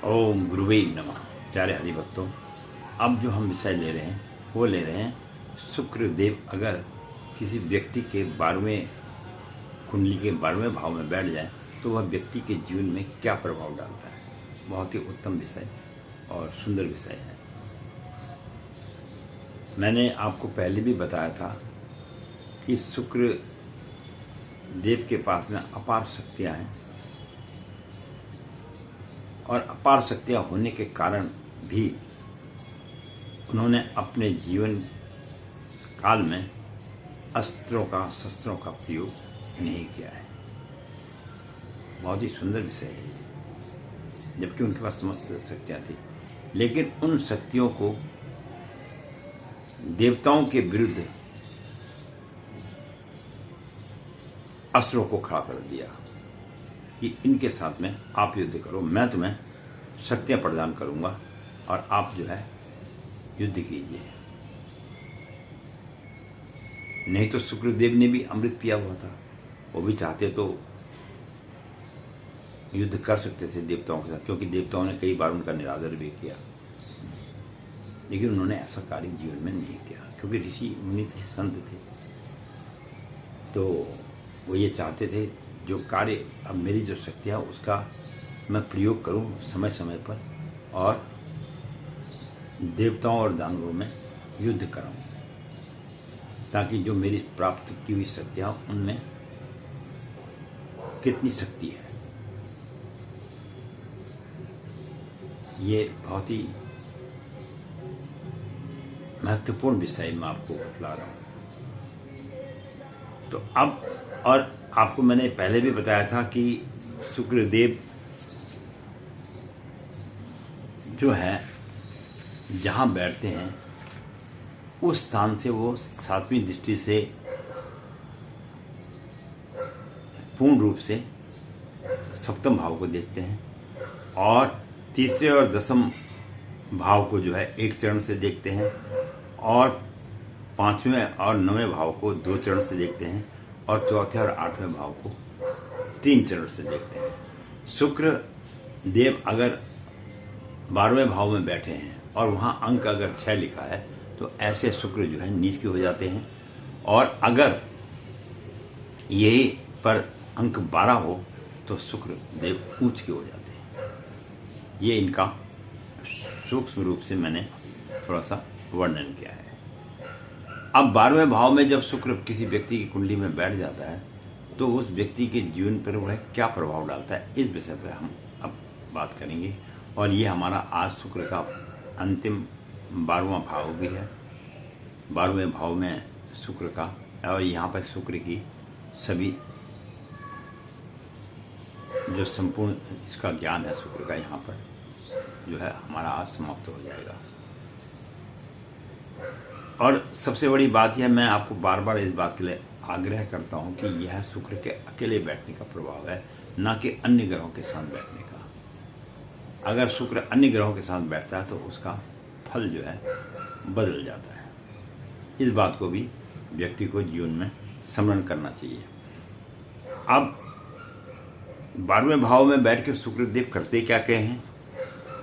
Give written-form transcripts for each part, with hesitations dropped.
ओम गुरुवे नमः। प्यारे हरि भक्तों, अब जो हम विषय ले रहे हैं वो ले रहे हैं शुक्रदेव अगर किसी व्यक्ति के 12वें कुंडली के 12वें भाव में बैठ जाए तो वह व्यक्ति के जीवन में क्या प्रभाव डालता है। बहुत ही उत्तम विषय और सुंदर विषय है। मैंने आपको पहले भी बताया था कि शुक्र देव के पास में अपार शक्तियाँ हैं और अपार शक्तियाँ होने के कारण भी उन्होंने अपने जीवन काल में शस्त्रों का प्रयोग नहीं किया है। बहुत ही सुंदर विषय है ये, जबकि उनके पास समस्त शक्तियाँ थी, लेकिन उन शक्तियों को देवताओं के विरुद्ध अस्त्रों को खड़ा कर दिया कि इनके साथ में आप युद्ध करो, मैं तुम्हें शक्तियां प्रदान करूंगा और आप जो है युद्ध कीजिए। नहीं तो शुक्रदेव ने भी अमृत पिया हुआ था, वो भी चाहते तो युद्ध कर सकते थे देवताओं के साथ, क्योंकि देवताओं ने कई बार उनका निरादर भी किया, लेकिन उन्होंने ऐसा कार्य जीवन में नहीं किया, क्योंकि ऋषि मुनि थे, संत थे। तो वो ये चाहते थे जो कार्य अब मेरी जो शक्तियाँ उसका मैं प्रयोग करूं समय समय पर और देवताओं और दानवों में युद्ध कराऊं, ताकि जो मेरी प्राप्त की हुई शक्तियाँ उनमें कितनी शक्ति है, ये बहुत ही महत्वपूर्ण विषय मैं आपको बतला रहा हूँ। तो अब और आपको मैंने पहले भी बताया था कि शुक्रदेव जो है जहाँ बैठते हैं उस स्थान से वो 7वीं दृष्टि से पूर्ण रूप से सप्तम भाव को देखते हैं और तीसरे और 10वें भाव को जो है एक चरण से देखते हैं और 5वें और 9वें भाव को 2 चरण से देखते हैं और 4थे और 8वें भाव को 3 चरण से देखते हैं। शुक्र देव अगर 12वें भाव में बैठे हैं और वहाँ अंक अगर 6 लिखा है तो ऐसे शुक्र जो है नीच के हो जाते हैं, और अगर यही पर अंक 12 हो तो शुक्र देव ऊंच के हो जाते हैं। ये इनका सूक्ष्म रूप से मैंने थोड़ा सा वर्णन किया है। अब 12वें भाव में जब शुक्र किसी व्यक्ति की कुंडली में बैठ जाता है तो उस व्यक्ति के जीवन पर वह क्या प्रभाव डालता है, इस विषय पर हम अब बात करेंगे। और ये हमारा आज शुक्र का अंतिम 12वां भाव भी है। 12वें भाव में शुक्र का, और यहाँ पर शुक्र की सभी जो संपूर्ण इसका ज्ञान है शुक्र का यहाँ पर जो है हमारा आज समाप्त हो जाएगा। और सबसे बड़ी बात यह, मैं आपको बार बार इस बात के लिए आग्रह करता हूँ कि यह शुक्र के अकेले बैठने का प्रभाव है, ना कि अन्य ग्रहों के साथ बैठने का। अगर शुक्र अन्य ग्रहों के साथ बैठता है तो उसका फल जो है बदल जाता है। इस बात को भी व्यक्ति को जीवन में स्मरण करना चाहिए। अब 12वें भाव में बैठ के शुक्रदेव करते क्या क्या हैं।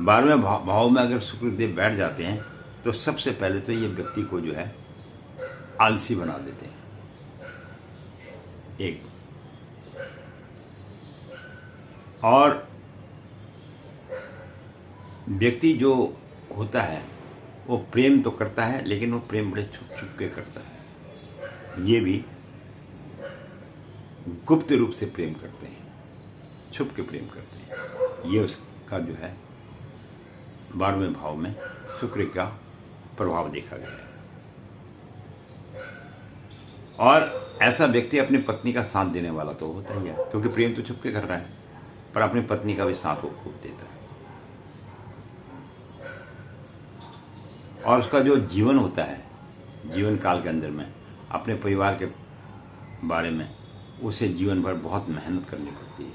12वें भाव में अगर शुक्रदेव बैठ जाते हैं तो सबसे पहले तो ये व्यक्ति को जो है आलसी बना देते हैं। एक और व्यक्ति जो होता है वो प्रेम तो करता है, लेकिन वो प्रेम बड़े छुप छुप के करता है। ये भी गुप्त रूप से प्रेम करते हैं, छुप के प्रेम करते हैं। ये उसका जो है 12वें भाव में शुक्र का प्रभाव देखा गया है। और ऐसा व्यक्ति अपनी पत्नी का साथ देने वाला तो होता ही है, क्योंकि प्रेम तो छुप के कर रहा है, पर अपनी पत्नी का भी साथ वो खूब देता है। और उसका जो जीवन होता है, जीवन काल के अंदर में अपने परिवार के बारे में उसे जीवन भर बहुत मेहनत करनी पड़ती है।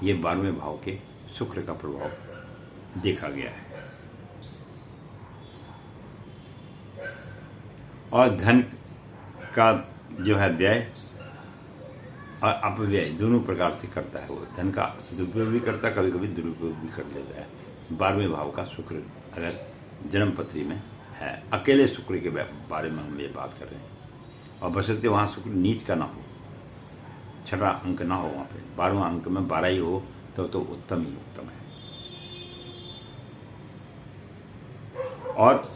ये 12वें भाव के शुक्र का प्रभाव देखा गया है। और धन का जो है व्यय और अपव्यय दोनों प्रकार से करता है। वो धन का सदुपयोग भी करता है, कभी कभी दुरुपयोग भी कर लेता है। 12वें भाव का शुक्र अगर जन्म पत्री में है, अकेले शुक्र के बारे में हम ये बात कर रहे हैं, और बशर्ते वहाँ शुक्र नीच का ना हो, छठा अंक ना हो, वहाँ पे 12वां अंक में 12 ही हो तो उत्तम ही उत्तम है। और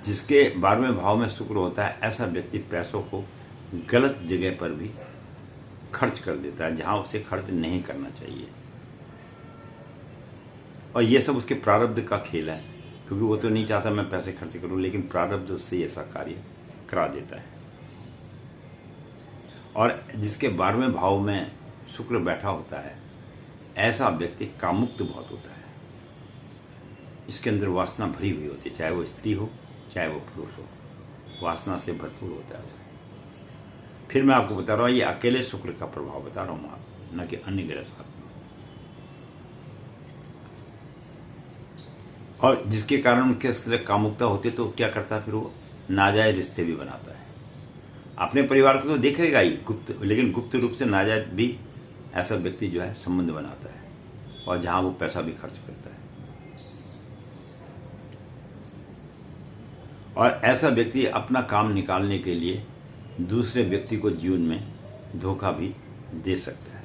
जिसके 12वें भाव में शुक्र होता है, ऐसा व्यक्ति पैसों को गलत जगह पर भी खर्च कर देता है जहाँ उसे खर्च नहीं करना चाहिए। और ये सब उसके प्रारब्ध का खेल है, क्योंकि वो तो नहीं चाहता मैं पैसे खर्च करूं, लेकिन प्रारब्ध उससे ऐसा कार्य करा देता है। और जिसके 12वें भाव में शुक्र बैठा होता है, ऐसा व्यक्ति कामुक्त बहुत होता है। इसके अंदर वासना भरी हुई होती है, चाहे वो स्त्री हो चाहे वो पुरुष हो, वासना से भरपूर होता है वो। फिर मैं आपको बता रहा हूँ, ये अकेले शुक्र का प्रभाव बता रहा हूँ आप, न कि अन्य ग्रह साथ में। और जिसके कारण उनके अंदर कामुकता होती है, तो क्या करता है फिर वो नाजायज रिश्ते भी बनाता है। अपने परिवार को तो देखेगा ही गुप्त, लेकिन गुप्त रूप से नाजायज भी ऐसा व्यक्ति जो है संबंध बनाता है, और जहां वो पैसा भी खर्च करता है। और ऐसा व्यक्ति अपना काम निकालने के लिए दूसरे व्यक्ति को जीवन में धोखा भी दे सकता है,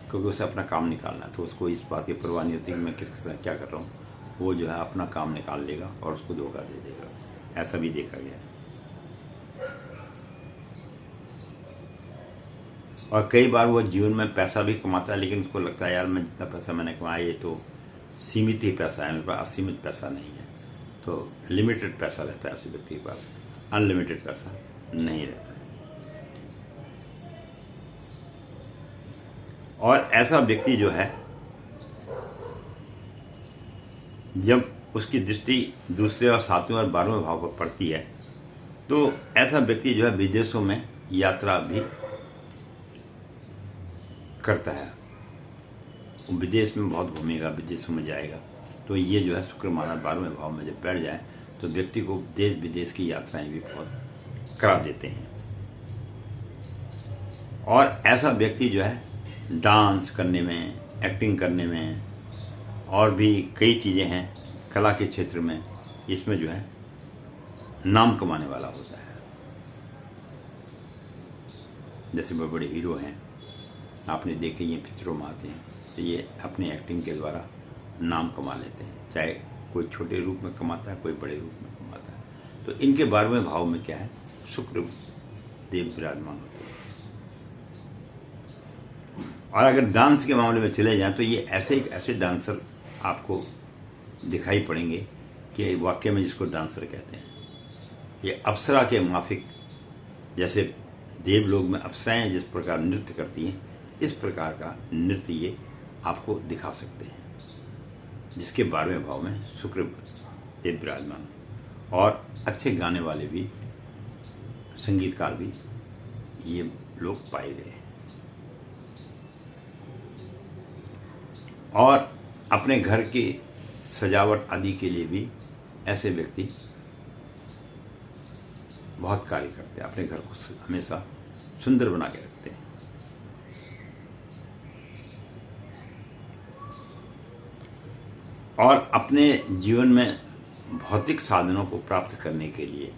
क्योंकि उसे अपना काम निकालना है, तो उसको इस बात की परवाह नहीं होती कि मैं किसके साथ क्या कर रहा हूँ। वो जो है अपना काम निकाल लेगा और उसको धोखा दे देगा। ऐसा भी देखा गया है। और कई बार वो जीवन में पैसा भी कमाता है, लेकिन उसको लगता है यार मैं जितना पैसा मैंने कमाया ये तो सीमित ही पैसा है, मेरे पास असीमित पैसा नहीं है। तो लिमिटेड पैसा रहता है ऐसे व्यक्ति के पास, अनलिमिटेड पैसा नहीं रहता है। और ऐसा व्यक्ति जो है, जब उसकी दृष्टि दूसरे और 7वें और 12वें भाव पर पड़ती है, तो ऐसा व्यक्ति जो है विदेशों में यात्रा भी करता है। वो विदेश में बहुत घूमेगा, विदेशों में जाएगा। तो ये जो है शुक्र महाराज 12वें भाव में जब बैठ जाए, तो व्यक्ति को देश विदेश की यात्राएं भी बहुत करा देते हैं। और ऐसा व्यक्ति जो है डांस करने में, एक्टिंग करने में, और भी कई चीज़ें हैं कला के क्षेत्र में, इसमें जो है नाम कमाने वाला होता है। जैसे बड़े बड़े हीरो हैं, आपने देखे ये पिक्चरों में आते हैं, तो ये अपनी एक्टिंग के द्वारा नाम कमा लेते हैं। चाहे कोई छोटे रूप में कमाता है, कोई बड़े रूप में कमाता है। तो इनके 12वें भाव में क्या है, शुक्र देव विराजमान होते हैं। और अगर डांस के मामले में चले जाएं, तो ये ऐसे डांसर आपको दिखाई पड़ेंगे कि वाकई में जिसको डांसर कहते हैं, ये अप्सरा के माफिक, जैसे देवलोक में अप्सराएं जिस प्रकार नृत्य करती हैं, इस प्रकार का नृत्य ये आपको दिखा सकते हैं, जिसके 12वें भाव में शुक्र देव विराजमान। और अच्छे गाने वाले भी, संगीतकार भी ये लोग पाए गए हैं। और अपने घर की सजावट आदि के लिए भी ऐसे व्यक्ति बहुत कार्य करते हैं, अपने घर को हमेशा सुंदर बना के रखते हैं। और अपने जीवन में भौतिक साधनों को प्राप्त करने के लिए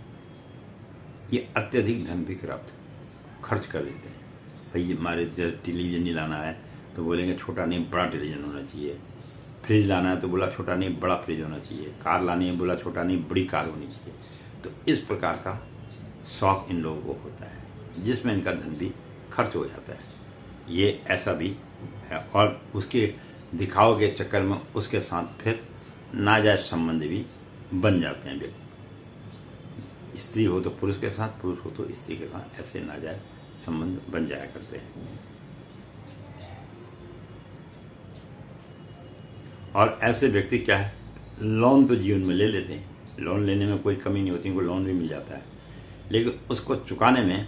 ये अत्यधिक धन भी खर्च कर देते हैं। भाई हमारे टेलीविज़न ही लाना है तो बोलेंगे छोटा नहीं बड़ा टेलीविज़न होना चाहिए, फ्रिज लाना है तो बोला छोटा नहीं बड़ा फ्रिज होना चाहिए, कार लानी है बोला छोटा नहीं बड़ी कार होनी चाहिए। तो इस प्रकार का शौक इन लोगों को होता है, जिसमें इनका धन भी खर्च हो जाता है। ये ऐसा भी है। और उसके दिखाव के चक्कर में उसके साथ फिर नाजायज संबंध भी बन जाते हैं व्यक्ति। स्त्री हो तो पुरुष के साथ, पुरुष हो तो स्त्री के साथ, ऐसे नाजायज संबंध बन जाया करते हैं। और ऐसे व्यक्ति क्या है, लोन तो जीवन में ले लेते हैं, लोन लेने में कोई कमी नहीं होती, इनको लोन भी मिल जाता है, लेकिन उसको चुकाने में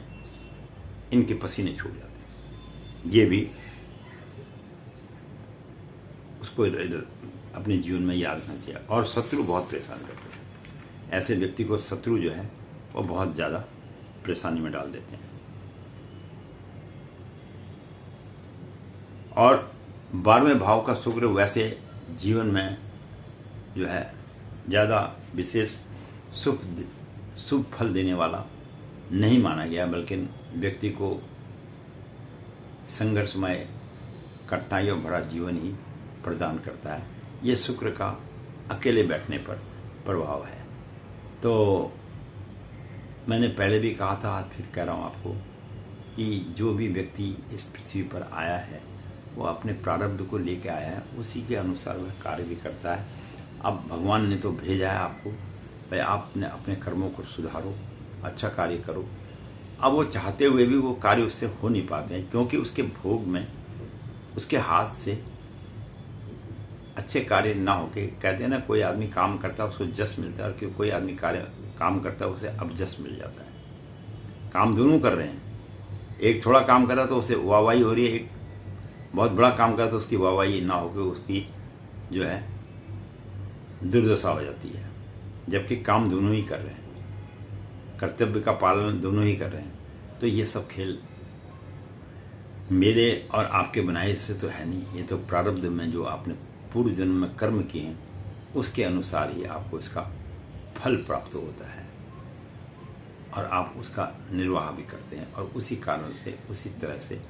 इनके पसीने छूट जाते हैं। ये भी उसको अपने जीवन में याद रखना चाहिए। और शत्रु बहुत परेशान करते हैं, ऐसे व्यक्ति को शत्रु जो है वो बहुत ज़्यादा परेशानी में डाल देते हैं। और 12वें भाव का शुक्र वैसे जीवन में जो है ज़्यादा विशेष शुभ फल देने वाला नहीं माना गया, बल्कि व्यक्ति को संघर्षमय कठिनाइयों भरा जीवन ही प्रदान करता है। ये शुक्र का अकेले बैठने पर प्रभाव है। तो मैंने पहले भी कहा था, आज फिर कह रहा हूँ आपको कि जो भी व्यक्ति इस पृथ्वी पर आया है वो अपने प्रारब्ध को लेकर आया है, उसी के अनुसार वह कार्य भी करता है। अब भगवान ने तो भेजा है आपको, भाई आपने अपने कर्मों को सुधारो, अच्छा कार्य करो। अब वो चाहते हुए भी वो कार्य उससे हो नहीं पाते हैं, क्योंकि उसके भोग में उसके हाथ से अच्छे कार्य ना होके, कहते हैं ना कोई आदमी काम करता है उसको जस मिलता है, और कोई आदमी काम करता है उसे अबजस मिल जाता है। काम दोनों कर रहे हैं, एक थोड़ा काम कर रहा तो उसे वाहवाही हो रही है, एक बहुत बड़ा काम कर रहा तो उसकी वाहवाही ना होकर उसकी जो है दुर्दशा हो जाती है। जबकि काम दोनों ही कर रहे हैं, कर्तव्य का पालन दोनों ही कर रहे हैं। तो ये सब खेल मेरे और आपके बनाए से तो है नहीं, ये तो प्रारब्ध में जो आपने पूर्व जन्म में कर्म किए हैं उसके अनुसार ही आपको इसका फल प्राप्त होता है, और आप उसका निर्वाह भी करते हैं, और उसी कारण से उसी तरह से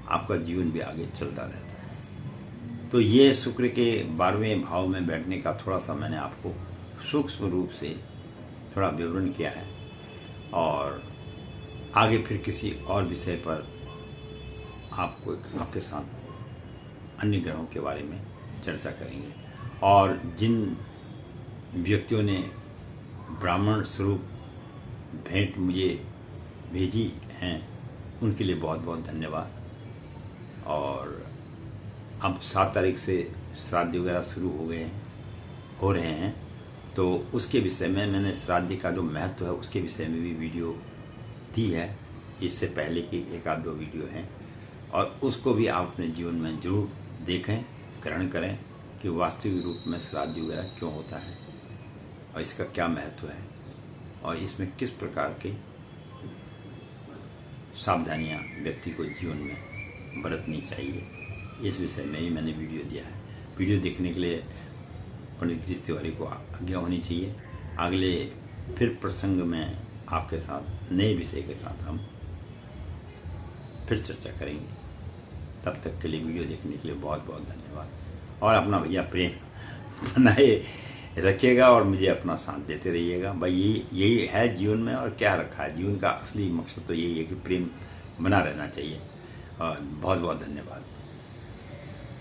आपका जीवन भी आगे चलता रहता है। तो ये शुक्र के 12वें भाव में बैठने का थोड़ा सा मैंने आपको सूक्ष्म रूप से थोड़ा विवरण किया है, और आगे फिर किसी और विषय पर आपके साथ अन्य ग्रहों के बारे में चर्चा करेंगे। और जिन व्यक्तियों ने ब्राह्मण स्वरूप भेंट मुझे भेजी हैं उनके लिए बहुत बहुत धन्यवाद। और अब 7 तारीख से श्राद्ध वगैरह शुरू हो रहे हैं, तो उसके विषय में मैंने श्राद्ध का जो महत्व है उसके विषय में भी वीडियो दी है। इससे पहले की 1-2 वीडियो हैं, और उसको भी आप अपने जीवन में जरूर देखें, ग्रहण करें कि वास्तविक रूप में श्राद्ध वगैरह क्यों होता है और इसका क्या महत्व है, और इसमें किस प्रकार के सावधानियां व्यक्ति को जीवन में बरतनी चाहिए, इस विषय में ही मैंने वीडियो दिया है। वीडियो देखने के लिए पंडित गिरीश तिवारी को आज्ञा होनी चाहिए। अगले फिर प्रसंग में आपके साथ नए विषय के साथ हम फिर चर्चा करेंगे। तब तक के लिए वीडियो देखने के लिए बहुत बहुत धन्यवाद, और अपना भैया प्रेम बनाए रखिएगा और मुझे अपना साथ देते रहिएगा। भाई यही है जीवन में, और क्या रखा है, जीवन का असली मकसद तो यही है कि प्रेम बना रहना चाहिए। और बहुत बहुत धन्यवाद।